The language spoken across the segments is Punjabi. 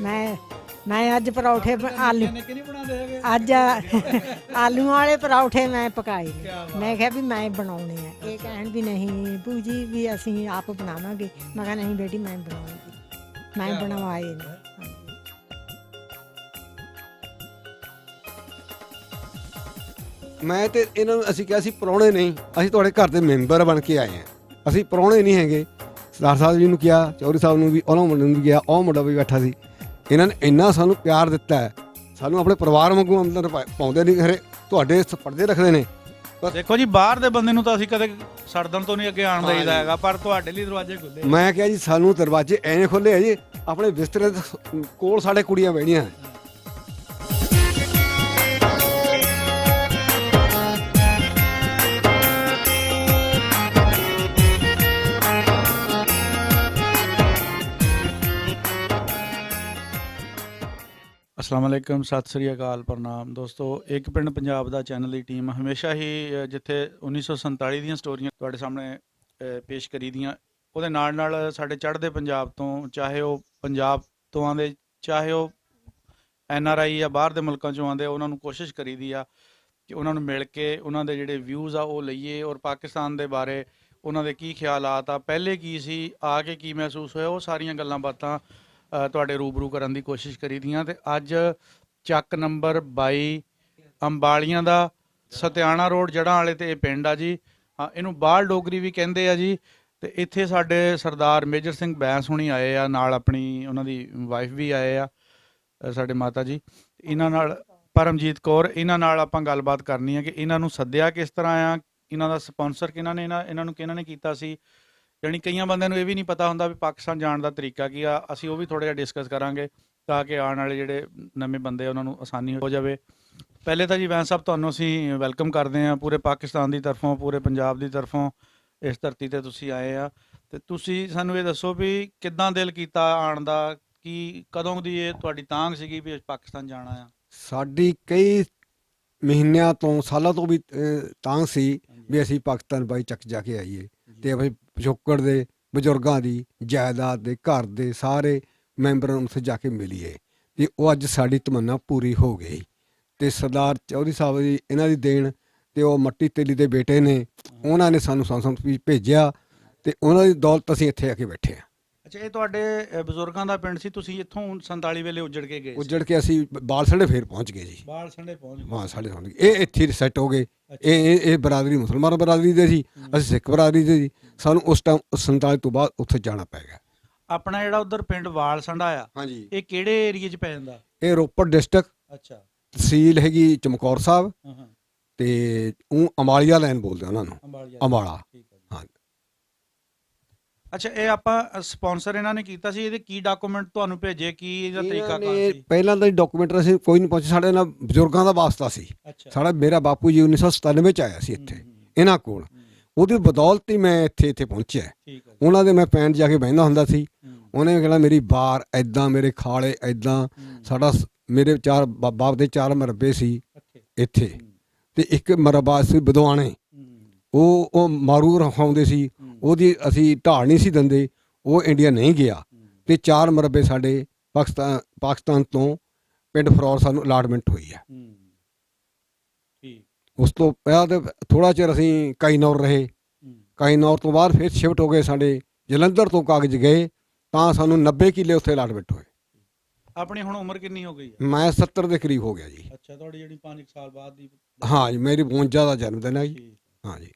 ਮੈਂ ਮੈਂ ਅੱਜ ਪਰੌਠੇ ਆਲੂ ਅੱਜ ਆਲੂਆਂ ਵਾਲੇ ਪਰੌਠੇ ਮੈਂ ਪਕਾਏ ਨੇ। ਮੈਂ ਕਿਹਾ ਵੀ ਮੈਂ ਬਣਾਉਣੇ ਆ। ਇਹ ਕਹਿਣ ਵੀ ਨਹੀਂ ਭੂ ਜੀ ਵੀ ਅਸੀਂ ਆਪ ਬਣਾਵਾਂਗੇ। ਮੈਂ ਕਿਹਾ ਨਹੀਂ ਬੇਟੀ ਮੈਂ ਬਣਾਉਂਗੀ, ਮੈਂ ਬਣਵਾਏ ਨੇ। ਹਾਂਜੀ। ਮੈਂ ਤੇ ਇਹਨਾਂ ਨੂੰ ਅਸੀਂ ਕਿਹਾ ਸੀ ਪ੍ਰਾਹੁਣੇ ਨਹੀਂ, ਅਸੀਂ ਤੁਹਾਡੇ ਘਰ ਦੇ ਮੈਂਬਰ ਬਣ ਕੇ ਆਏ ਹਾਂ, ਅਸੀਂ ਪ੍ਰਾਹੁਣੇ ਨਹੀਂ ਹੈਗੇ। ਸਰਦਾਰ ਸਾਹਿਬ ਜੀ ਨੂੰ ਕਿਹਾ, ਚੌਧਰੀ ਸਾਹਿਬ ਨੂੰ ਵੀ, ਉਹਨਾਂ ਮੁੰਡੇ ਨੂੰ ਵੀ ਕਿਹਾ, ਉਹ ਮੁੰਡਾ ਵੀ ਬੈਠਾ ਸੀ। ਇਹਨਾਂ ਨੇ ਇੰਨਾ ਸਾਨੂੰ ਪਿਆਰ ਦਿੱਤਾ ਹੈ, ਸਾਨੂੰ ਆਪਣੇ ਪਰਿਵਾਰ ਵਾਂਗੂ ਅੰਦਰ ਪਾਉਂਦੇ ਨਹੀਂ, ਖਰੇ ਤੁਹਾਡੇ ਪਰਦੇ ਰੱਖਦੇ ਨੇ। ਦੇਖੋ ਜੀ, ਬਾਹਰ ਦੇ ਬੰਦੇ ਨੂੰ ਤਾਂ ਅਸੀਂ ਕਦੇ ਸੜਦਣ ਤੋਂ ਨਹੀਂ ਅੱਗੇ ਆਉਣ ਦੇਈਦਾ ਹੈਗਾ, ਪਰ ਤੁਹਾਡੇ ਲਈ ਦਰਵਾਜ਼ੇ ਖੁੱਲੇ। ਮੈਂ ਕਿਹਾ ਜੀ ਸਾਨੂੰ ਦਰਵਾਜ਼ੇ ਐਵੇਂ ਖੁੱਲੇ ਆ ਜੀ, ਆਪਣੇ ਬਿਸਤਰੇ ਦੇ ਕੋਲ ਸਾਡੇ ਕੁੜੀਆਂ ਬਹਿਣੀਆਂ। अस्सलाम वालेकुम, सत श्री अकाल, प्रणाम दोस्तों। एक पिंड पंजाब ਦਾ ਚੈਨਲ ਦੀ ਟੀਮ ਹਮੇਸ਼ਾ ਹੀ ਜਿੱਥੇ 1947 ਦੀਆਂ ਸਟੋਰੀਆਂ ਤੁਹਾਡੇ ਸਾਹਮਣੇ ਪੇਸ਼ ਕਰੀ ਦੀਆਂ, ਉਹਦੇ ਨਾਲ ਨਾਲ ਸਾਡੇ ਚੜ੍ਹਦੇ ਪੰਜਾਬ ਤੋਂ, ਚਾਹੇ ਉਹ ਪੰਜਾਬ ਤੋਂ ਆਉਂਦੇ, ਚਾਹੇ ਉਹ NRI ਜਾਂ ਬਾਹਰ ਦੇ ਮੁਲਕਾਂ 'ਚੋਂ ਆਉਂਦੇ, ਉਹਨਾਂ ਨੂੰ ਕੋਸ਼ਿਸ਼ ਕਰੀਦੀ ਆ ਕਿ ਉਹਨਾਂ ਨੂੰ ਮਿਲ ਕੇ ਉਹਨਾਂ ਦੇ ਜਿਹੜੇ ਵਿਊਜ਼ ਆ ਉਹ ਲਈਏ, ਔਰ ਪਾਕਿਸਤਾਨ ਦੇ ਬਾਰੇ ਉਹਨਾਂ ਦੇ ਕੀ ਖਿਆਲਾਤ ਆ, ਪਹਿਲੇ ਕੀ ਸੀ, ਆ ਕੇ ਕੀ ਮਹਿਸੂਸ ਹੋਇਆ, ਉਹ ਸਾਰੀਆਂ ਗੱਲਾਂ ਬਾਤਾਂ ਤੁਹਾਡੇ ਰੂਬਰੂ ਕਰਨ ਦੀ ਕੋਸ਼ਿਸ਼ ਕਰੀ ਦੀਆਂ। ਤੇ ਅੱਜ ਚੱਕ ਨੰਬਰ 22 ਅੰਬਾਲੀਆਂ ਦਾ ਸਤਿਆਣਾ ਰੋਡ ਜੜ੍ਹਾਂ ਵਾਲੇ ਤੇ ਇਹ ਪਿੰਡ ਆ ਜੀ। ਹਾਂ, ਇਹਨੂੰ ਬਾਲ ਡੋਗਰੀ ਵੀ ਕਹਿੰਦੇ ਆ ਜੀ। ਤੇ ਇੱਥੇ ਸਾਡੇ ਸਰਦਾਰ ਮੇਜਰ ਸਿੰਘ ਬੈਂਸ ਹੁਣੀ ਆਏ ਆ, ਨਾਲ ਆਪਣੀ ਉਹਨਾਂ ਦੀ ਵਾਈਫ ਵੀ ਆਏ ਆ, ਸਾਡੇ ਮਾਤਾ ਜੀ। ਇਹਨਾਂ ਨਾਲ ਪਰਮਜੀਤ ਕੌਰ, ਇਹਨਾਂ ਨਾਲ ਆਪਾਂ ਗੱਲਬਾਤ ਕਰਨੀ ਹੈ ਕਿ ਇਹਨਾਂ ਨੂੰ ਸੱਦਿਆ ਕਿਸ ਤਰ੍ਹਾਂ ਆ, ਇਹਨਾਂ ਦਾ ਸਪਾਂਸਰ ਕਿਹਨਾਂ ਨੇ, ਇਹਨਾਂ ਨੂੰ ਕਿਹਨਾਂ ਨੇ ਕੀਤਾ ਸੀ। ਜਾਣੀ ਕਈਆਂ ਬੰਦਿਆਂ ਨੂੰ ਇਹ ਵੀ ਨਹੀਂ ਪਤਾ ਹੁੰਦਾ ਵੀ ਪਾਕਿਸਤਾਨ ਜਾਣ ਦਾ ਤਰੀਕਾ ਕੀ ਆ। ਅਸੀਂ ਉਹ ਵੀ ਥੋੜ੍ਹਾ ਜਿਹਾ ਡਿਸਕਸ ਕਰਾਂਗੇ ਤਾਂ ਕਿ ਆਉਣ ਵਾਲੇ ਜਿਹੜੇ ਨਵੇਂ ਬੰਦੇ ਉਹਨਾਂ ਨੂੰ ਆਸਾਨੀ ਹੋ ਜਾਵੇ। ਪਹਿਲੇ ਤਾਂ ਜੀ ਵੈਂਸ ਸਾਹਿਬ, ਤੁਹਾਨੂੰ ਅਸੀਂ ਵੈਲਕਮ ਕਰਦੇ ਹਾਂ ਪੂਰੇ ਪਾਕਿਸਤਾਨ ਦੀ ਤਰਫੋਂ, ਪੂਰੇ ਪੰਜਾਬ ਦੀ ਤਰਫੋਂ। ਇਸ ਧਰਤੀ 'ਤੇ ਤੁਸੀਂ ਆਏ ਆ, ਅਤੇ ਤੁਸੀਂ ਸਾਨੂੰ ਇਹ ਦੱਸੋ ਵੀ ਕਿੱਦਾਂ ਦਿਲ ਕੀਤਾ ਆਉਣ ਦਾ, ਕੀ ਕਦੋਂ ਦੀ ਇਹ ਤੁਹਾਡੀ ਤਾਂਘ ਸੀਗੀ ਵੀ ਪਾਕਿਸਤਾਨ ਜਾਣਾ ਆ? ਸਾਡੀ ਕਈ ਮਹੀਨਿਆਂ ਤੋਂ, ਸਾਲਾਂ ਤੋਂ ਵੀ ਤਾਂਘ ਸੀ ਵੀ ਅਸੀਂ ਪਾਕਿਸਤਾਨ ਬਾਈ ਚੱਕ ਜਾ ਕੇ ਆਈਏ, ਅਤੇ ਅਸੀਂ ਪਿਛੋਕੜ ਦੇ ਬਜ਼ੁਰਗਾਂ ਦੀ ਜਾਇਦਾਦ ਦੇ ਘਰ ਦੇ ਸਾਰੇ ਮੈਂਬਰਾਂ ਨੂੰ ਉੱਥੇ ਜਾ ਕੇ ਮਿਲੀਏ, ਅਤੇ ਉਹ ਅੱਜ ਸਾਡੀ ਤਮੰਨਾ ਪੂਰੀ ਹੋ ਗਈ। ਅਤੇ ਸਰਦਾਰ ਚੌਧਰੀ ਸਾਹਿਬ ਜੀ, ਇਹਨਾਂ ਦੀ ਦੇਣ, ਅਤੇ ਉਹ ਮੱਟੀ ਤੇਲੀ ਦੇ ਬੇਟੇ ਨੇ, ਉਹਨਾਂ ਨੇ ਸਾਨੂੰ ਸੰਸਦ ਵਿੱਚ ਭੇਜਿਆ, ਅਤੇ ਉਹਨਾਂ ਦੀ ਦੌਲਤ ਅਸੀਂ ਇੱਥੇ ਆ ਕੇ ਬੈਠੇ ਹਾਂ। ਅੱਛਾ, ਇਹ ਤੁਹਾਡੇ ਬਜ਼ੁਰਗਾਂ ਦਾ ਪਿੰਡ ਸੀ, ਤੁਸੀਂ ਇੱਥੋਂ 47 ਵੇਲੇ ਉੱਜੜ ਕੇ ਗਏ? ਉੱਜੜ ਕੇ ਅਸੀਂ ਬਾਲਸੰਡੇ ਫੇਰ ਪਹੁੰਚ ਗਏ ਜੀ। ਬਾਲਸੰਡੇ ਪਹੁੰਚ ਗਏ? ਹਾਂ, ਸਾਡੇ ਪਹੁੰਚ ਗਏ। ਇਹ ਇੱਥੇ ਸੈੱਟ ਹੋ ਗਏ। ਇਹ ਬਰਾਦਰੀ ਮੁਸਲਮਾਨ ਬਰਾਦਰੀ ਦੇ ਸੀ, ਅਸੀਂ ਸਿੱਖ ਬਰਾਦਰੀ ਦੇ ਸੀ। ਸਾਨੂੰ ਉਸ ਟਾਈਮ 47 ਤੋਂ ਬਾਅਦ ਉੱਥੇ ਜਾਣਾ ਪੈ ਗਿਆ। ਆਪਣਾ ਜਿਹੜਾ ਉਧਰ ਪਿੰਡ ਵਾਲਸੰਡਾ ਆ, ਹਾਂਜੀ, ਇਹ ਕਿਹੜੇ ਏਰੀਏ 'ਚ ਪੈ ਜਾਂਦਾ? ਇਹ ਰੋਪੜ ਡਿਸਟ੍ਰਿਕਟ। ਅੱਛਾ। ਤਹਿਸੀਲ ਹੈਗੀ ਚਮਕੌਰ ਸਾਹਿਬ, ਹਾਂ। ਤੇ ਉਹ ਅੰਬਾਲੀਆ ਲਾਈਨ ਬੋਲਦੇ ਉਹਨਾਂ ਨੂੰ, ਅੰਬਾਲਾ। ਹਾਂ। ਅੱਛਾ, ਇਹ ਆਪਾਂ ਸਪਾਂਸਰ ਇਹਨਾਂ ਨੇ ਕੀਤਾ ਸੀ, ਇਹਦੇ ਕੀ ਡਾਕੂਮੈਂਟ ਤੁਹਾਨੂੰ ਭੇਜੇ, ਕੀ ਇਹਦਾ ਤਰੀਕਾ ਕਾਰ ਸੀ? ਪਹਿਲਾਂ ਤਾਂ ਡਾਕੂਮੈਂਟ ਅਸੀਂ ਕੋਈ ਨਹੀਂ ਪਹੁੰਚੇ, ਸਾਡੇ ਨਾਲ ਬਜ਼ੁਰਗਾਂ ਦਾ ਵਾਸਤਾ ਸੀ। ਸਾਡਾ ਮੇਰਾ ਬਾਪੂ ਜੀ 1997 'ਚ ਆਇਆ ਸੀ ਇੱਥੇ ਇਹਨਾਂ ਕੋਲ, ਉਹਦੀ ਬਦੌਲਤ ਹੀ ਮੈਂ ਇੱਥੇ ਪਹੁੰਚਿਆ। ਉਹਨਾਂ ਦੇ ਮੈਂ ਪੈਣ ਜਾ ਕੇ ਬਹਿੰਦਾ ਹੁੰਦਾ ਸੀ, ਉਹਨੇ ਕਹਿਣਾ ਮੇਰੀ ਬਾਰ ਐਦਾਂ, ਮੇਰੇ ਖਾਲੇ ਐਦਾਂ। ਸਾਡਾ ਮੇਰੇ ਬਾਪ ਦੇ 4 ਮਰਬੇ ਸੀ ਇੱਥੇ, ਅਤੇ ਇੱਕ ਮਰਬਾ ਸੀ ਬਦਵਾਣੇ, ਉਹ ਮਾਰੂ ਰਖਾਉਂਦੇ ਸੀ, ਉਹਦੀ ਅਸੀਂ ਢਾਲ ਨਹੀਂ ਸੀ ਦਿੰਦੇ, ਉਹ ਇੰਡੀਆ ਨਹੀਂ ਗਿਆ, ਅਤੇ 4 ਮਰਬੇ ਸਾਡੇ ਪਾਕਿਸਤਾਨ ਤੋਂ ਪਿੰਡ ਫਰੌਰ ਸਾਨੂੰ ਅਲਾਟਮੈਂਟ ਹੋਈ ਹੈ। ਉਸ ਤੋਂ ਪਹਿਲਾਂ ਤਾਂ ਥੋੜ੍ਹਾ ਚਿਰ ਅਸੀਂ ਕਾਈਨੌਰ ਰਹੇ, ਕਾਈਨੌਰ ਤੋਂ ਬਾਅਦ ਫਿਰ ਸ਼ਿਫਟ ਹੋ ਗਏ, ਸਾਡੇ ਜਲੰਧਰ ਤੋਂ ਕਾਗਜ਼ ਗਏ, ਤਾਂ ਸਾਨੂੰ 90 ਕਿੱਲੇ ਉੱਥੇ ਅਲਾਟਮੈਂਟ ਹੋਏ। ਆਪਣੀ ਹੁਣ ਉਮਰ ਕਿੰਨੀ ਹੋ ਗਈ? ਮੈਂ 70 ਦੇ ਕਰੀਬ ਹੋ ਗਿਆ ਜੀ। ਅੱਛਾ, ਤੁਹਾਡੀ ਜਿਹੜੀ 5 ਸਾਲ ਬਾਅਦ ਦੀ? ਹਾਂ ਜੀ, ਮੇਰੀ 52 ਦਾ ਜਨਮ ਦਿਨ ਹੈ ਜੀ। ਹਾਂ ਜੀ।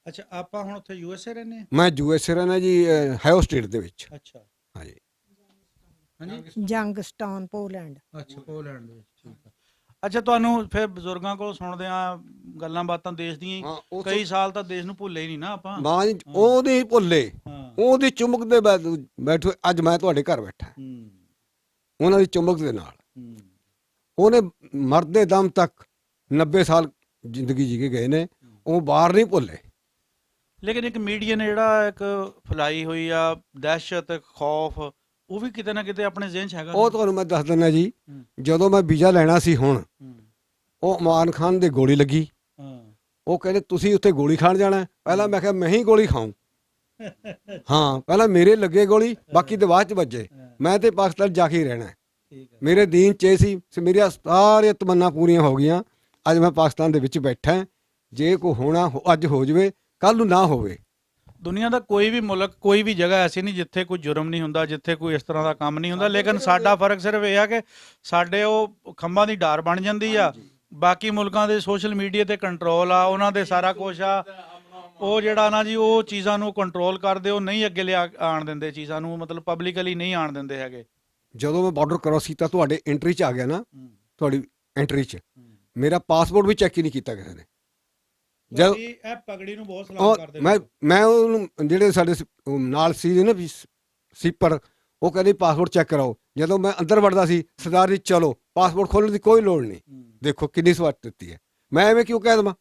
ਅੱਛਾ, ਆਪਾਂ ਹੁਣ ਉੱਥੇ USA ਰਹਿੰਦੇ ਹਾਂ? ਮੈਂ USA ਰਹਿੰਦਾ ਜੀ, ਹਾਇਓ ਸਟੇਟ ਦੇ ਵਿੱਚ। ਅੱਛਾ। ਹਾਂਜੀ। ਹਾਂਜੀ, ਜੰਗਸਟਾਨ, ਪੋਲੈਂਡ। ਅੱਛਾ, ਪੋਲੈਂਡ ਦੇ ਵਿੱਚ। ਠੀਕ ਆ। ਅੱਛਾ, ਤੁਹਾਨੂੰ ਫਿਰ ਬਜ਼ੁਰਗਾਂ ਕੋਲ ਸੁਣਦੇ ਆ ਗੱਲਾਂ ਬਾਤਾਂ ਦੇਸ਼ ਦੀਆਂ, ਕਈ ਸਾਲ ਤਾਂ ਦੇਸ਼ ਨੂੰ ਭੁੱਲੇ ਹੀ ਨਹੀਂ ਨਾ ਆਪਾਂ। ਨਾ ਜੀ, ਉਹਦੇ ਭੁੱਲੇ, ਉਹਦੀ ਚੁੰਮਕ ਦੇ ਬੈਠੋ। ਅੱਜ ਮੈਂ ਤੁਹਾਡੇ ਘਰ ਬੈਠਾ, ਉਹਨਾਂ ਦੀ ਚੁੰਮਕ ਦੇ ਨਾਲ। ਉਹਨੇ ਮਰਦੇ ਦਮ ਤੱਕ 90 ਸਾਲ ਜ਼ਿੰਦਗੀ ਜੀ ਕੇ ਗਏ ਨੇ, ਉਹ ਬਾਹਰ ਨਹੀਂ ਭੁੱਲੇ। ਲੇਕਿਨ ਇੱਕ ਮੀਡੀਆ ਨੇ ਜਿਹੜਾ ਇੱਕ ਫੈਲਾਈ ਹੋਈ ਆ ਦਹਿਸ਼ਤ, ਖੌਫ, ਉਹ ਵੀ ਕਿਤੇ ਨਾ ਕਿਤੇ ਆਪਣੇ ਜ਼ਿਹਨ 'ਚ ਹੈਗਾ। ਉਹ ਤੁਹਾਨੂੰ ਮੈਂ ਦੱਸ ਦਿੰਦਾ ਜੀ, ਜਦੋਂ ਮੈਂ ਵੀਜ਼ਾ ਲੈਣਾ ਸੀ ਹੁਣ, ਉਹ ਇਮਾਨ ਖਾਨ ਦੇ ਗੋਲੀ ਲੱਗੀ। ਉਹ ਕਹਿੰਦੇ ਤੁਸੀਂ ਉੱਥੇ ਗੋਲੀ ਖਾਣ ਜਾਣਾ? ਪਹਿਲਾਂ ਮੈਂ ਕਿਹਾ ਮੈਂ ਹੀ ਗੋਲੀ ਖਾਊਂ। ਹਾਂ, ਪਹਿਲਾਂ ਮੇਰੇ ਲੱਗੇ ਗੋਲੀ, ਬਾਕੀ ਦੇ ਬਾਅਦ 'ਚ ਵੱਜੇ। ਮੈਂ ਤੇ ਪਾਕਿਸਤਾਨ ਜਾ ਕੇ ਹੀ ਰਹਿਣਾ ਹੈ। ਠੀਕ ਹੈ। ਮੇਰੇ ਦੀਨ 'ਚ ਇਹ ਸੀ ਮੇਰੀਆਂ ਸਾਰੀਆਂ ਤਮੰਨਾ ਪੂਰੀਆਂ ਹੋ ਗਈਆਂ। ਅੱਜ ਮੈਂ ਪਾਕਿਸਤਾਨ ਦੇ ਵਿੱਚ ਬੈਠਾ ਹਾਂ। ਜੇ ਕੋਈ ਹੋਣਾ ਅੱਜ ਹੋ ਜਾਵੇ, ਕੱਲ ਨੂੰ ਨਾ ਹੋਵੇ। ਦੁਨੀਆ ਦਾ ਕੋਈ ਵੀ ਮੁਲਕ, ਕੋਈ ਵੀ ਜਗ੍ਹਾ ਐਸੀ ਨਹੀਂ ਜਿੱਥੇ ਕੋਈ ਜੁਰਮ ਨਹੀਂ ਹੁੰਦਾ, ਜਿੱਥੇ ਕੋਈ ਇਸ ਤਰ੍ਹਾਂ ਦਾ ਕੰਮ ਨਹੀਂ ਹੁੰਦਾ। ਲੇਕਿਨ ਸਾਡਾ ਫਰਕ ਸਿਰਫ ਇਹ ਆ ਕਿ ਸਾਡੇ ਉਹ ਖੰਭਾਂ ਦੀ ਡਾਰ ਬਣ ਜਾਂਦੀ ਆ। ਬਾਕੀ ਮੁਲਕਾਂ ਦੇ ਸੋਸ਼ਲ ਮੀਡੀਆ ਤੇ ਕੰਟਰੋਲ ਆ, ਉਹਨਾਂ ਦੇ ਸਾਰਾ ਕੁਝ ਆ। ਉਹ ਜਿਹੜਾ ਨਾ ਜੀ, ਉਹ ਚੀਜ਼ਾਂ ਨੂੰ ਕੰਟਰੋਲ ਕਰਦੇ, ਉਹ ਨਹੀਂ ਅੱਗੇ ਲਿਆ ਆਣ ਦਿੰਦੇ ਚੀਜ਼ਾਂ ਨੂੰ, ਮਤਲਬ ਪਬਲਿਕਲੀ ਨਹੀਂ ਆਣ ਦਿੰਦੇ ਹੈਗੇ। ਜਦੋਂ ਮੈਂ ਬਾਰਡਰ ਕ੍ਰਾਸ ਕੀਤਾ, ਤੁਹਾਡੇ ਐਂਟਰੀ 'ਚ ਆ ਗਿਆ ਨਾ, ਤੁਹਾਡੀ ਐਂਟਰੀ 'ਚ ਮੇਰਾ ਪਾਸਪੋਰਟ ਵੀ ਚੈੱਕ ਹੀ ਨਹੀਂ ਕੀਤਾ ਕਿਸੇ ਨੇ। ਜਦ ਇਹ ਪਗੜੀ ਨੂੰ ਬਹੁਤ ਸਲਾਮ ਕਰਦੇ ਮੈਂ ਉਹਨੂੰ ਜਿਹੜੇ ਸਾਡੇ ਨਾਲ ਸੀ ਨਾ ਸੀਪਰ, ਉਹ ਕਹਿੰਦੇ ਪਾਸਪੋਰਟ ਚੈੱਕ ਕਰਾਓ। ਜਦੋਂ ਮੈਂ ਅੰਦਰ ਵੜਦਾ ਸੀ, ਸਰਦਾਰ ਜੀ ਚਲੋ ਪਾਸਪੋਰਟ ਖੋਲ੍ਹਣ ਦੀ ਕੋਈ ਲੋੜ ਨਹੀਂ। ਦੇਖੋ ਕਿੰਨੀ ਸਵਾਦ ਦਿੱਤੀ ਹੈ। ਮੈਂ ਐਵੇਂ ਕਿਉਂ ਕਹਿ ਦੇਵਾਂ?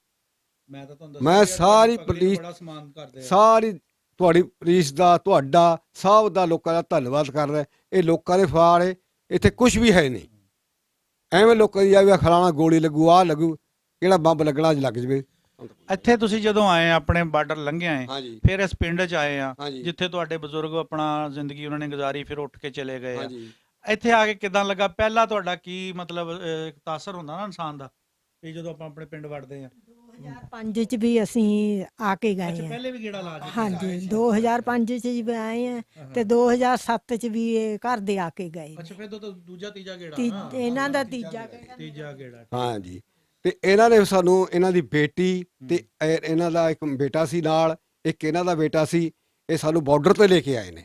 ਮੈਂ ਤਾਂ ਤੁਹਾਨੂੰ ਮੈਂ ਸਾਰੀ ਪੁਲਿਸ, ਬੜਾ ਸਨਮਾਨ ਕਰਦੇ ਆ। ਸਾਰੀ ਤੁਹਾਡੀ ਪੁਲਿਸ ਦਾ, ਤੁਹਾਡਾ ਸਭ ਦਾ ਲੋਕਾਂ ਦਾ ਧੰਨਵਾਦ ਕਰਦਾ। ਇਹ ਲੋਕਾਂ ਦੇ ਫਾੜ ਹੈ, ਇੱਥੇ ਕੁਝ ਵੀ ਹੈ ਨਹੀਂ। ਐਵੇਂ ਲੋਕਾਂ ਦੀ ਆਵੇ ਖਲਾਣਾ ਗੋਲੀ ਲੱਗੂ, ਆਹ ਲੱਗੂ, ਕਿਹੜਾ ਬੰਬ ਲੱਗਣਾ ਅੱਜ ਲੱਗ ਜਵੇ। ਇੱਥੇ ਤੁਸੀਂ ਜਦੋਂ ਆਏ ਆ, ਆਪਣੇ ਬਾਰਡਰ ਲੰਘੇ ਆਏ, ਹਾਂਜੀ ਫਿਰ ਇਸ ਪਿੰਡ 'ਚ ਆਏ ਆ ਹਾਂਜੀ ਜਿੱਥੇ ਤੁਹਾਡੇ ਬਜ਼ੁਰਗ ਆਪਣਾ ਜ਼ਿੰਦਗੀ ਉਹਨਾਂ ਨੇ ਗੁਜ਼ਾਰੀ, ਫਿਰ ਉੱਠ ਕੇ ਚਲੇ ਗਏ ਆ। ਹਾਂਜੀ। ਇੱਥੇ ਆ ਕੇ ਕਿਦਾਂ ਲੱਗਾ? ਪਹਿਲਾਂ ਤੁਹਾਡਾ ਕੀ ਮਤਲਬ ਇੱਕ ਤਾਸਰ ਹੁੰਦਾ ਨਾ ਇਨਸਾਨ ਦਾ, ਵੀ ਜਦੋਂ ਆਪਾਂ ਆਪਣੇ ਪਿੰਡ ਵੜਦੇ ਆ। 2005 ਚ ਵੀ ਅਸੀਂ ਆ ਕੇ ਗਏ ਹਾਂ। ਪਹਿਲੇ ਵੀ ਗੇੜਾ ਲਾ ਦਿੱਤਾ। ਹਾਂਜੀ 2005 ਚ ਵੀ ਆਏ ਆ ਤੇ 2007 ਚ ਵੀ ਇਹ ਘਰ ਦੇ ਆ ਕੇ ਗਏ। ਅੱਛਾ, ਫਿਰ ਤਾਂ ਦੂਜਾ ਤੀਜਾ ਗੇੜਾ ਨਾ। ਇਹਨਾਂ ਦਾ ਤੀਜਾ ਗੇੜਾ। ਹਾਂਜੀ। ਤੇ ਇਹਨਾਂ ਨੇ ਸਾਨੂੰ, ਇਹਨਾਂ ਦੀ ਬੇਟੀ ਤੇ ਇਹਨਾਂ ਦਾ ਇੱਕ ਬੇਟਾ ਸੀ ਨਾਲ, ਇੱਕ ਇਹਨਾਂ ਦਾ ਬੇਟਾ ਸੀ, ਇਹ ਸਾਨੂੰ ਬਾਰਡਰ ਤੇ ਲੈ ਕੇ ਆਏ ਨੇ।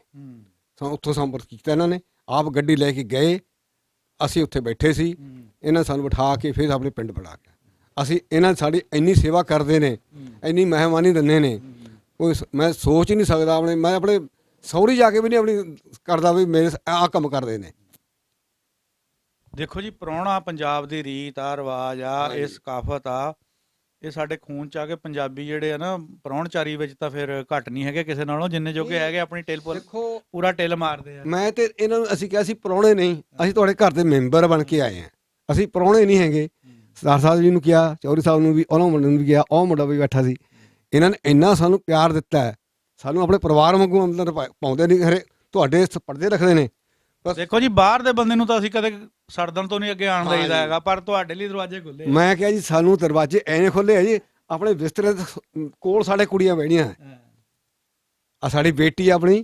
ਉੱਥੋਂ ਸੰਪਰਕ ਕੀਤਾ ਇਹਨਾਂ ਨੇ, ਆਪ ਗੱਡੀ ਲੈ ਕੇ ਗਏ। ਅਸੀਂ ਉੱਥੇ ਬੈਠੇ ਸੀ, ਇਹਨਾਂ ਸਾਨੂੰ ਬਿਠਾ ਕੇ ਫਿਰ ਆਪਣੇ ਪਿੰਡ ਬੁਲਾ ਕੇ। ਅਸੀਂ ਇਹਨਾਂ ਸਾਡੀ ਇੰਨੀ ਸੇਵਾ ਕਰਦੇ ਨੇ, ਇੰਨੀ ਮਹਿਮਾਨੀ ਦਿੰਦੇ ਨੇ, ਕੋਈ ਮੈਂ ਸੋਚ ਹੀ ਨਹੀਂ ਸਕਦਾ। ਮੈਂ ਆਪਣੇ ਸਹੁਰੀ ਜਾ ਕੇ ਵੀ ਨਹੀਂ ਆਪਣੀ ਕਰਦਾ ਵੀ ਮੇਰੇ ਆਹ ਕੰਮ ਕਰਦੇ ਨੇ। ਦੇਖੋ ਜੀ, ਪ੍ਰਾਹੁਣਾ ਪੰਜਾਬ ਦੀ ਰੀਤ ਆ, ਰਿਵਾਜ ਆ, ਇਹ ਸਕਾਫਤ ਆ, ਇਹ ਸਾਡੇ ਖੂਨ ਚ ਆ ਕੇ ਪੰਜਾਬੀ ਜਿਹੜੇ ਆ ਨਾ, ਪ੍ਰਾਹੁਣਚਾਰੀ ਵਿੱਚ ਤਾਂ ਫਿਰ ਘੱਟ ਨਹੀਂ ਹੈਗੇ ਕਿਸੇ ਨਾਲੋਂ। ਜਿੰਨੇ ਜੋਗੇ ਹੈਗੇ ਆਪਣੀ ਟਿਲ ਪੂਰਾ ਟਿਲ ਮਾਰਦੇ ਆ। ਮੈਂ ਤੇ ਇਹਨਾਂ ਨੂੰ ਅਸੀਂ ਕਿਹਾ ਸੀ ਪ੍ਰਾਹੁਣੇ ਨਹੀਂ, ਅਸੀਂ ਤੁਹਾਡੇ ਘਰ ਦੇ ਮੈਂਬਰ ਬਣ ਕੇ ਆਏ ਹਾਂ, ਅਸੀਂ ਪ੍ਰਾਹੁਣੇ ਨਹੀਂ ਹੈਗੇ। ਸਰਦਾਰ ਸਾਹਿਬ ਜੀ ਨੂੰ ਕਿਹਾ, ਚੌਧਰੀ ਸਾਹਿਬ ਨੂੰ ਵੀ, ਉਹਨਾਂ ਮੁੰਡੇ ਨੂੰ ਵੀ ਕਿਹਾ, ਉਹ ਮੁੰਡਾ ਵੀ ਬੈਠਾ ਸੀ। ਇਹਨਾਂ ਨੇ ਇੰਨਾ ਸਾਨੂੰ ਪਿਆਰ ਦਿੱਤਾ ਹੈ, ਸਾਨੂੰ ਆਪਣੇ ਪਰਿਵਾਰ ਵਾਂਗੂ ਅੰਦਰ ਪਾਉਂਦੇ ਨਹੀਂ, ਹਰੇ ਤੁਹਾਡੇ ਪਰਦੇ ਰੱਖਦੇ ਨੇ। ਦੇਖੋ ਜੀ, ਬਾਹਰ ਦੇ ਬੰਦੇ ਨੂੰ ਤਾਂ ਅਸੀਂ ਕਦੇ ਸੜਦਣ ਤੋਂ ਨਹੀਂ ਅੱਗੇ ਆਉਣ ਦੇਈਦਾ ਹੈਗਾ, ਪਰ ਤੁਹਾਡੇ ਲਈ ਦਰਵਾਜ਼ੇ ਖੁੱਲੇ। ਮੈਂ ਕਿਹਾ ਜੀ ਸਾਨੂੰ ਦਰਵਾਜ਼ੇ ਐਵੇਂ ਖੁੱਲੇ ਆ ਜੀ, ਆਪਣੇ ਬਿਸਤਰੇ ਕੋਲ ਸਾਡੇ ਕੁੜੀਆਂ ਬਹਿਣੀਆਂ ਆ, ਸਾਡੀ ਬੇਟੀ ਆਪਣੀ,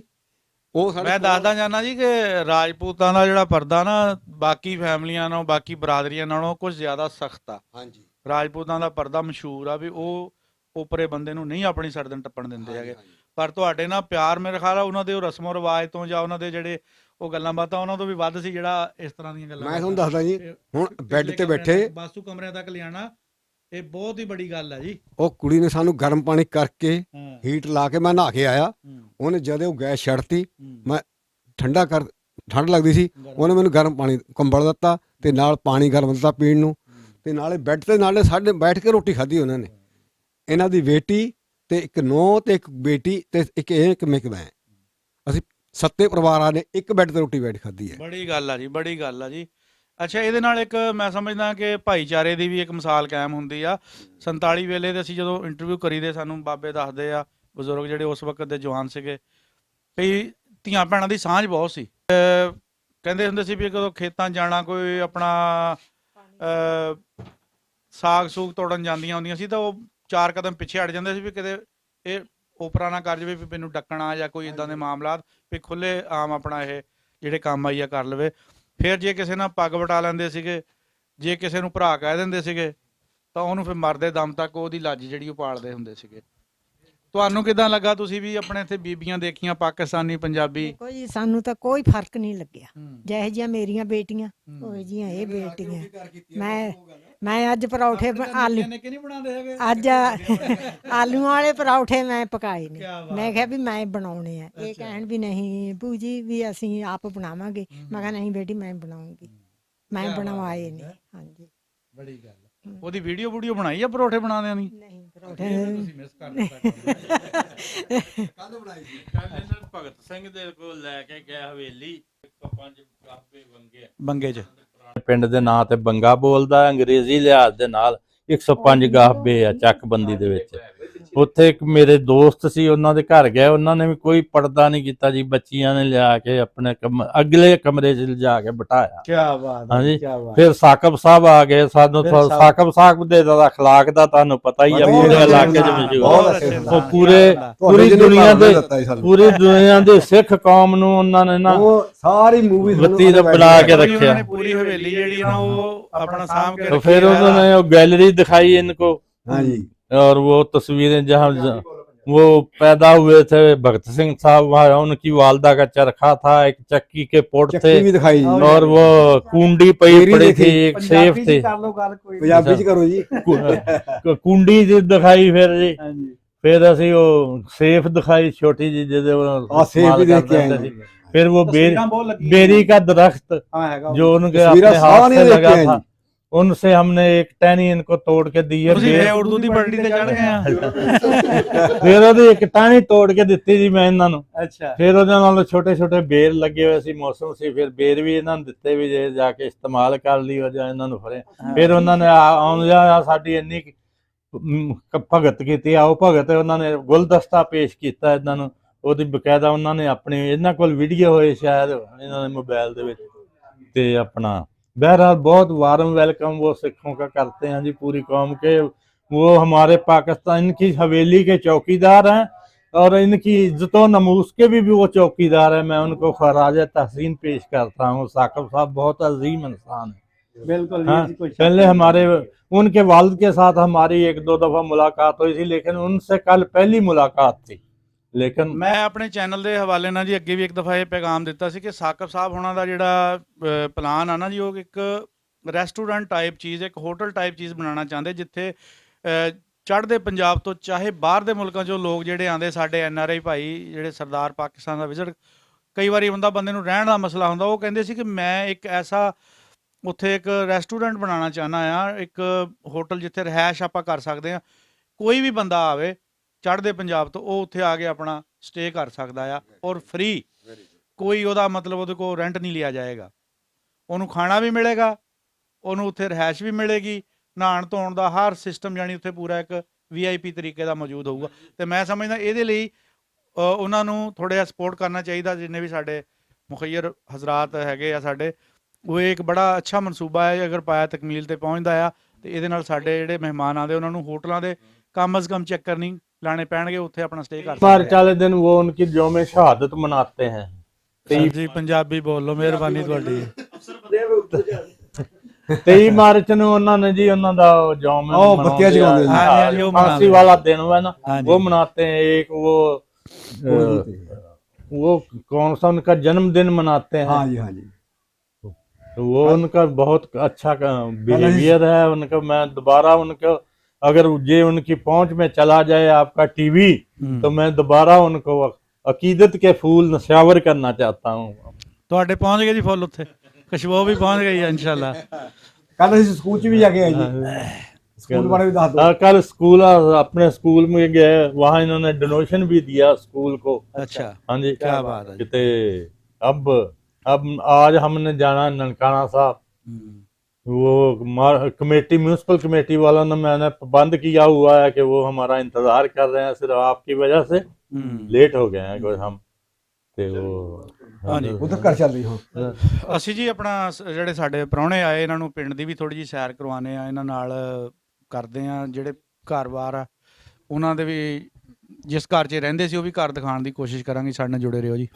ਉਹ ਮੈਂ ਦੱਸਦਾ ਜਾਨਾ ਜੀ ਕਿ ਰਾਜਪੂਤਾਂ ਦਾ ਜਿਹੜਾ ਪਰਦਾ ਨਾ, ਬਾਕੀ ਫੈਮਲੀਆਂ ਨਾਲੋਂ, ਬਾਕੀ ਬਰਾਦਰੀਆਂ ਨਾਲੋਂ ਕੁਝ ਜ਼ਿਆਦਾ ਸਖਤ ਆ। ਹਾਂਜੀ, ਰਾਜਪੂਤਾਂ ਦਾ ਪਰਦਾ ਮਸ਼ਹੂਰ ਆ ਵੀ ਉਹ ਉਪਰੇ ਬੰਦੇ ਨੂੰ ਨਹੀਂ ਆਪਣੀ ਸੜਦਣ ਟੱਪਣ ਦਿੰਦੇ ਹੈਗੇ। ਪਰ ਤੁਹਾਡੇ ਨਾਲ ਪਿਆਰ, ਮੇਰੇ ਖਿਆਲ ਆ ਉਹਨਾਂ ਦੇ ਉਹ ਰਸਮੋ ਰਿਵਾਜ ਤੋਂ ਜਾਂ ਉਹਨਾਂ ਦੇ ਜਿਹੜੇ ਉਹ ਗੱਲਾਂ ਬਾਤਾਂ, ਉਹਨਾਂ ਤੋਂ ਵੀ ਵੱਧ ਸੀ ਜਿਹੜਾ ਇਸ ਤਰ੍ਹਾਂ ਦੀਆਂ ਗੱਲਾਂ। ਮੈਂ ਤੁਹਾਨੂੰ ਦੱਸਦਾ ਜੀ, ਹੁਣ ਬੈੱਡ ਤੇ ਬੈਠੇ ਬਾਸੂ ਕਮਰਿਆਂ ਤੱਕ ਲਿਆਣਾ, ਇਹ ਬਹੁਤ ਹੀ ਬੜੀ ਗੱਲ ਹੈ ਜੀ। ਉਹ ਕੁੜੀ ਨੇ ਸਾਨੂੰ ਗਰਮ ਪਾਣੀ ਕਰਕੇ ਹੀਟ ਲਾ ਕੇ, ਮੈਂ ਨਹਾ ਕੇ ਆਇਆ, ਉਹਨੇ ਜਦੋਂ ਗੈਸ ਛੱਡਤੀ, ਮੈਂ ਠੰਡ ਲੱਗਦੀ ਸੀ, ਉਹਨੇ ਮੈਨੂੰ ਗਰਮ ਪਾਣੀ ਕੰਬਲ ਦਿੱਤਾ ਤੇ ਨਾਲ ਪਾਣੀ ਗਰਮ ਦਿੱਤਾ ਪੀਣ ਨੂੰ, ਤੇ ਨਾਲੇ ਬੈੱਡ ਤੇ ਨਾਲੇ ਸਾਡੇ ਬੈਠ ਕੇ ਰੋਟੀ ਖਾਧੀ ਉਹਨਾਂ ਨੇ। ਇਹਨਾਂ ਦੀ ਬੇਟੀ ਤੇ ਇੱਕ ਨੂੰਹ ਤੇ ਇੱਕ ਬੇਟੀ ਤੇ ਇੱਕ ਮੈਂ, ਅਸੀਂ 7 ਪਰਿਵਾਰਾਂ ਨੇ ਇੱਕ ਬੈੱਡ ਤੇ ਰੋਟੀ ਬੈਠ ਖਾਧੀ ਹੈ। ਬੜੀ ਗੱਲ ਆ ਜੀ, ਬੜੀ ਗੱਲ ਆ ਜੀ। ਅੱਛਾ, ਇਹਦੇ ਨਾਲ ਇੱਕ ਮੈਂ ਸਮਝਦਾ ਕਿ ਭਾਈਚਾਰੇ ਦੀ ਵੀ ਇੱਕ ਮਿਸਾਲ ਕਾਇਮ ਹੁੰਦੀ ਆ। 47 ਵੇਲੇ ਦੇ ਅਸੀਂ ਜਦੋਂ ਇੰਟਰਵਿਊ ਕਰੀਦੇ, ਸਾਨੂੰ ਬਾਬੇ ਦੱਸਦੇ ਆ, ਬਜ਼ੁਰਗ ਜਿਹੜੇ ਉਸ ਵਕਤ ਦੇ ਜਵਾਨ ਸੀਗੇ, ਕਈ ਧੀਆਂ ਭੈਣਾਂ ਦੀ ਸਾਂਝ ਬਹੁਤ ਸੀ। ਕਹਿੰਦੇ ਹੁੰਦੇ ਸੀ ਵੀ ਕਦੋਂ ਖੇਤਾਂ ਜਾਣਾ, ਕੋਈ ਆਪਣਾ ਸਾਗ ਸੂਗ ਤੋੜਨ ਜਾਂਦੀਆਂ ਹੁੰਦੀਆਂ ਸੀ, ਤਾਂ ਉਹ 4 ਕਦਮ ਪਿੱਛੇ ਹਟ ਜਾਂਦੇ ਸੀ ਵੀ ਕਿਤੇ ਇਹ ਓਪਰਾ ਨਾ ਕਰ ਜਾਵੇ ਵੀ ਮੈਨੂੰ ਡੱਕਣਾ ਜਾਂ ਕੋਈ ਇਦਾਂ ਦੇ ਮਾਮਲਾਤ, ਵੀ ਖੁੱਲੇ ਆਮ ਆਪਣਾ ਇਹ ਜਿਹੜੇ ਕੰਮ ਆਈਆ ਕਰ ਲਵੇ। ਫਿਰ ਜੇ ਕਿਸੇ ਨਾਲ ਪੱਗ ਵਟਾ ਲੈਂਦੇ ਸੀਗੇ, ਜੇ ਕਿਸੇ ਨੂੰ ਭਰਾ ਕਹਿ ਦਿੰਦੇ ਸੀਗੇ, ਤਾਂ ਉਹਨੂੰ ਫਿਰ ਮਰਦੇ ਦਮ ਤੱਕ ਉਹਦੀ ਲੱਜ ਜਿਹੜੀ ਉਹ ਪਾਲਦੇ ਹੁੰਦੇ ਸੀਗੇ। ਤੁਹਾਨੂੰ ਕਿਦਾਂ ਲੱਗਾ? ਤੁਸੀਂ ਵੀ ਆਪਣੇ ਇੱਥੇ ਬੀਬੀਆਂ ਦੇਖੀਆਂ, ਪਾਕਿਸਤਾਨੀ, ਪੰਜਾਬੀ? ਕੋਈ ਸਾਨੂੰ ਤਾਂ ਕੋਈ ਫਰਕ ਨਹੀਂ ਲੱਗਿਆ। ਜਿਹੇ ਜਿਹੀਆਂ ਮੇਰੀਆਂ ਬੇਟੀਆਂ, ਉਹ ਜਿਹੀਆਂ ਇਹ ਬੇਟੀਆਂ। ਮੈਂ ਅੱਜ ਪਰੌਠੇ ਅੱਜ ਆਲੂਆਂ ਵਾਲੇ ਪਰੌਠੇ ਮੈਂ ਪਕਾਏ ਨੇ। ਮੈਂ ਕਿਹਾ ਵੀ ਮੈਂ ਬਣਾਉਣੇ ਆ। ਇਹ ਕਹਿਣ ਵੀ ਨਹੀਂ ਭੂਜੀ ਵੀ ਅਸੀਂ ਆਪ ਬਣਾਵਾਂਗੇ। ਮੈਂ ਕਿਹਾ ਨਹੀਂ ਬੇਟੀ, ਮੈਂ ਬਣਾਉਂਗੀ, ਮੈਂ ਬਣਵਾਏ ਨੇ। ਹਾਂਜੀ, ਬੜੀ ਗੱਲ। ਉਹਦੀ ਵੀਡੀਓ ਬਣਾਈ ਆ ਪਰੌਠੇ ਬਣਾਉਂਦਿਆਂ ਦੀ? ਨਹੀਂ, ਪਰੌਠੇ ਤੁਸੀਂ ਮਿਸ ਕਰ ਦਿੱਤਾ। ਕੱਲ ਬਣਾਈ ਸੀ, ਕੱਲ ਭਗਤ ਸਿੰਘ ਦੇ ਕੋਲ ਲੈ ਕੇ ਗਿਆ ਹਵੇਲੀ, 5 ਗਾਬੇ ਬੰਗੇ ਚ ਪਿੰਡ ਦੇ ਨਾਂ ਤੇ ਬੰਗਾ ਬੋਲਦਾ, ਅੰਗਰੇਜ਼ੀ ਲਿਹਾਜ਼ ਦੇ ਨਾਲ 105 ਗਾਹਬੇ ਆ ਚੱਕਬੰਦੀ ਦੇ ਵਿੱਚ। ਉੱਥੇ ਇੱਕ ਮੇਰੇ ਦੋਸਤ ਸੀ, ਉਹਨਾਂ ਦੇ ਘਰ ਗਏ, ਉਹਨਾਂ ਨੇ ਵੀ ਕੋਈ ਪਰਦਾ ਨਹੀਂ ਕੀਤਾ ਜੀ, ਬੱਚੀਆਂ ਨੇ ਲਿਆ ਕੇ ਆਪਣੇ ਅਗਲੇ ਕਮਰੇ 'ਚ ਲਿਜਾ ਕੇ ਬਿਠਾਇਆ। ਕੀ ਬਾਤ ਹਾਂਜੀ। ਹੈ, ਕੀ ਬਾਤ। ਫਿਰ ਸਾਕਬ ਸਾਹਿਬ ਆ ਗਏ, ਸਾਨੂੰ ਫਿਰ ਸਾਕਬ ਸਾਹਿਬ ਦੇ ਦਾ ਅਖਲਾਕ ਦਾ ਤੁਹਾਨੂੰ ਪਤਾ ਹੀ ਆ, ਪੂਰੇ ਇਲਾਕੇ 'ਚ ਮਸ਼ਹੂਰ। ਉਹ ਪੂਰੀ ਦੁਨੀਆ ਦੇ ਸਿੱਖ ਕੌਮ ਨੂੰ ਉਹਨਾਂ ਨੇ ਨਾ ਸਾਰੀ ਮੂਵੀ ਬੱਤੀ ਦਾ ਬਣਾ ਕੇ ਰੱਖਿਆ। पूरी हवेली जेडी है ना वो अपना साम के तो फिर उन्होंने वो गैलरी दिखाई इनको, हाँ जी, और वो तस्वीरें जहाँ वो पैदा हुए थे, भगत सिंह साहब वहाँ उनकी वालदा का चरखा था, एक चक्की के पोट थे, भी दिखाई जी। और वो कुंडी पड़ी थी, एक सेफ थी, पंजाबी च करो जी। कुंडी दिखाई फिर जी। फिर ਅਸੀਂ ਉਹ ਸੇਫ ਦਿਖਾਈ ਛੋਟੀ ਜੀ ਜਿਹਦੇ सेफ भी देख के आए। फिर वो बेरी का दरख्त जो उनके अपने हाथ से लगा था, उनसे हमने एक टहनी इनको तोड़ के दी है। उर्दू दी पढ़नी ते चढ़ गए हैं। फिर ਉਹਦੀ ਇੱਕ ਟਾਹਣੀ ਤੋੜ ਕੇ ਦਿੱਤੀ ਜੀ ਮੈਂ ਇਹਨਾਂ ਨੂੰ। ਅੱਛਾ। ਫਿਰ ਉਹਦੇ ਨਾਲ ਛੋਟੇ ਛੋਟੇ ਬੇਰ ਲੱਗੇ ਹੋਏ ਸੀ, ਮੌਸਮ ਸੀ, ਫਿਰ ਬੇਰ ਵੀ ਇਹਨਾਂ ਨੂੰ ਦਿੱਤੇ ਵੀ ਜੇ ਜਾ ਕੇ ਇਸਤੇਮਾਲ ਕਰ ਲਈ ਹੋ ਜਾਂ ਇਹਨਾਂ ਨੂੰ ਫੜੇ। ਫਿਰ ਉਹਨਾਂ ਨੇ ਆਉਂਦਿਆਂ ਸਾਡੀ ਇੰਨੀ ਭਗਤ ਕੀਤੀ, ਆਓ ਭਗਤ, ਉਹਨਾਂ ਨੇ ਗੁਲਦਸਤਾ ਪੇਸ਼ ਕੀਤਾ ਇਹਨਾਂ ਨੂੰ, ਉਹਦੀ ਬਕਾਇਦਾ ਉਹਨਾਂ ਨੇ ਆਪਣੀ, ਇਹਨਾਂ ਕੋਲ ਵੀਡੀਓ ਹੋਏ ਸ਼ਾਇਦ ਇਹਨਾਂ ਦੇ मोबाइल ਦੇ ਵਿੱਚ, ਤੇ अपना बहरहाल बहुत वार्म वेलकम वो सिखों का करते हैं जी, पूरी कौम के। वो हमारे पाकिस्तान, इनकी हवेली के चौकीदार हैं और इनकी इज्जत और नमूस के भी वो चौकीदार हैं। मैं उनको खराज तहसीन पेश करता हूँ। साकिब साहब बहुत अजीम इंसान है। बिल्कुल। हाँ, पहले हमारे उनके वालिद के साथ हमारी एक दो दफ़ा मुलाकात हुई थी, लेकिन उनसे कल पहली मुलाकात थी। लेकिन मैं अपने चैनल के हवाले ਨਾਲ ਜੀ ਅੱਗੇ ਵੀ ਇੱਕ ਦਫਾ ਇਹ ਪੈਗਾਮ ਦਿੱਤਾ ਸੀ ਕਿ ਸਾਕਿਬ ਸਾਹਿਬ ਹੋਣਾ ਦਾ ਜਿਹੜਾ ਪਲਾਨ ਆ ਨਾ ਜੀ, ਉਹ ਇੱਕ ਰੈਸਟੋਰੈਂਟ ਟਾਈਪ ਚੀਜ਼, ਇੱਕ ਹੋਟਲ ਟਾਈਪ ਚੀਜ਼ ਬਣਾਉਣਾ ਚਾਹੁੰਦੇ, ਜਿੱਥੇ ਚੜ੍ਹਦੇ ਪੰਜਾਬ ਤੋਂ ਚਾਹੇ ਬਾਹਰ ਦੇ ਮੁਲਕਾਂ 'ਚੋਂ ਲੋਕ ਜਿਹੜੇ ਆਉਂਦੇ, ਸਾਡੇ NRI ਭਾਈ ਜਿਹੜੇ ਸਰਦਾਰ ਪਾਕਿਸਤਾਨ ਦਾ ਵਿਜ਼ਿਟ, ਕਈ ਵਾਰੀ ਬੰਦੇ ਨੂੰ ਰਹਿਣ ਦਾ ਮਸਲਾ ਹੁੰਦਾ, ਉਹ ਕਹਿੰਦੇ ਸੀ ਕਿ ਮੈਂ ਇੱਕ ਐਸਾ ਉੱਥੇ ਇੱਕ ਰੈਸਟੋਰੈਂਟ ਬਣਾਉਣਾ ਚਾਹੁੰਦਾ ਆ, ਇੱਕ ਹੋਟਲ ਜਿੱਥੇ ਰਿਹਾਇਸ਼ ਆਪਾਂ ਕਰ ਸਕਦੇ ਹਾਂ, ਕੋਈ ਵੀ ਬੰਦਾ ਆਵੇ ਚੜ੍ਹਦੇ ਪੰਜਾਬ ਤੋਂ, ਉਹ ਉੱਥੇ ਆ ਕੇ ਆਪਣਾ ਸਟੇ ਕਰ ਸਕਦਾ ਆ, ਔਰ ਫ੍ਰੀ, ਕੋਈ ਉਹਦਾ ਮਤਲਬ ਉਹਦੇ ਕੋਲ ਰੈਂਟ ਨਹੀਂ ਲਿਆ ਜਾਏਗਾ, ਉਹਨੂੰ ਖਾਣਾ ਵੀ ਮਿਲੇਗਾ, ਉਹਨੂੰ ਉੱਥੇ ਰਿਹਾਇਸ਼ ਵੀ ਮਿਲੇਗੀ, ਨਹਾਉਣ ਧੋਣ ਦਾ ਹਰ ਸਿਸਟਮ ਜਾਣੀ ਉੱਥੇ ਪੂਰਾ ਇੱਕ VIP ਤਰੀਕੇ ਦਾ ਮੌਜੂਦ ਹੋਊਗਾ। ਤੇ ਮੈਂ ਸਮਝਦਾ ਇਹਦੇ ਲਈ ਉਹਨਾਂ ਨੂੰ ਥੋੜ੍ਹਾ ਜਿਹਾ ਸਪੋਰਟ ਕਰਨਾ ਚਾਹੀਦਾ, ਜਿੰਨੇ ਵੀ ਸਾਡੇ ਮੁਖੱਈਰ ਹਜ਼ਰਾਤ ਹੈਗੇ ਆ ਸਾਡੇ, ਉਹ ਇੱਕ ਬੜਾ ਅੱਛਾ ਮਨਸੂਬਾ ਹੈ, ਅਗਰ ਪਾਇਆ ਤਕਮੀਲ ਤੇ ਪਹੁੰਚਦਾ ਆ, ਤੇ ਇਹਦੇ ਨਾਲ ਸਾਡੇ ਜਿਹੜੇ ਮਹਿਮਾਨ ਆਉਂਦੇ ਉਹਨਾਂ ਨੂੰ ਹੋਟਲਾਂ ਦੇ कम अज कम चक्कर नहीं लाने पैणगे, उत्थे अपना स्टे कर मार्च वाले दिन वो उनकी यौम शहादत मनाते हैं। जी पंजाबी बोल लो, मेहरबानी तुहाडी। 23 मार्च ਨੂੰ ਉਹਨਾਂ ਨੇ ਜੀ ਉਹਨਾਂ ਦਾ यौम ਬੱਤੀਆਂ ਜਗਾਉਂਦੇ हैं, फांसी वाला दिन है ना, वो मनाते हैं। एक वो कौन सा उनका जन्मदिन मनाते हैं। हाँ जी, हाँ जी। तो वो उनका बहुत अच्छा बिहेवियर है उनका। मैं दोबारा उनका, अगर ये उनकी पहुंच में चला जाए आपका टीवी, तो मैं दोबारा उनको अकीदत के फूल नशावर करना चाहता हूँ। ਤੁਹਾਡੇ ਪਹੁੰਚ ਗਏ ਜੀ ਫੁੱਲ, ਉੱਥੇ ਖੁਸ਼ਬੂ ਵੀ ਪਹੁੰਚ ਗਈ ਹੈ इंशाल्लाह। कल ਅਸੀਂ ਸਕੂਲ ਚ ਵੀ ਜਾ ਕੇ ਆਏ ਜੀ, ਸਕੂਲ ਬਾਰੇ ਵੀ ਦੱਸ ਦਿਓ। कल स्कूल, अपने स्कूल में गए, वहाँ इन्होंने डोनेशन भी दिया स्कूल को। अच्छा, हाँ जी, क्या बात है। कितने अब आज हमने जाना ननकाना साहब, वो कमेटी, म्यूनसिपल कमेटी वालों ने, मैंने प्रबंध किया हुआ है कि वो हमारा इंतजार कर रहे हैं, सिर्फ आपकी वजह से लेट हो गए हैं कोई हम, ਤੇ ਉਹ ਹਾਂਜੀ ਉਧਰ ਘਰ ਚੱਲ ਰਹੀ ਹਾਂ। ਅਸੀਂ ਜੀ ਆਪਣਾ ਜਿਹੜੇ ਸਾਡੇ ਪ੍ਰਾਹੁਣੇ ਆਏ, ਇਹਨਾਂ ਨੂੰ ਪਿੰਡ ਦੀ ਵੀ ਥੋੜੀ ਜਿਹੀ ਸੈਰ ਕਰਵਾਉਂਦੇ ਆ, ਇਹਨਾਂ ਨਾਲ ਕਰਦੇ ਆ, ਜਿਹੜੇ ਘਰ-ਬਾਰ ਆ ਉਹਨਾਂ ਦੇ ਵੀ, ਜਿਸ ਘਰ 'ਚ ਰਹਿੰਦੇ ਸੀ ਉਹ ਵੀ ਘਰ ਦਿਖਾਉਣ ਦੀ ਕੋਸ਼ਿਸ਼ ਕਰਾਂਗੇ। ਸਾਡੇ ਨਾਲ ਜੁੜੇ ਰਹੋ ਜੀ।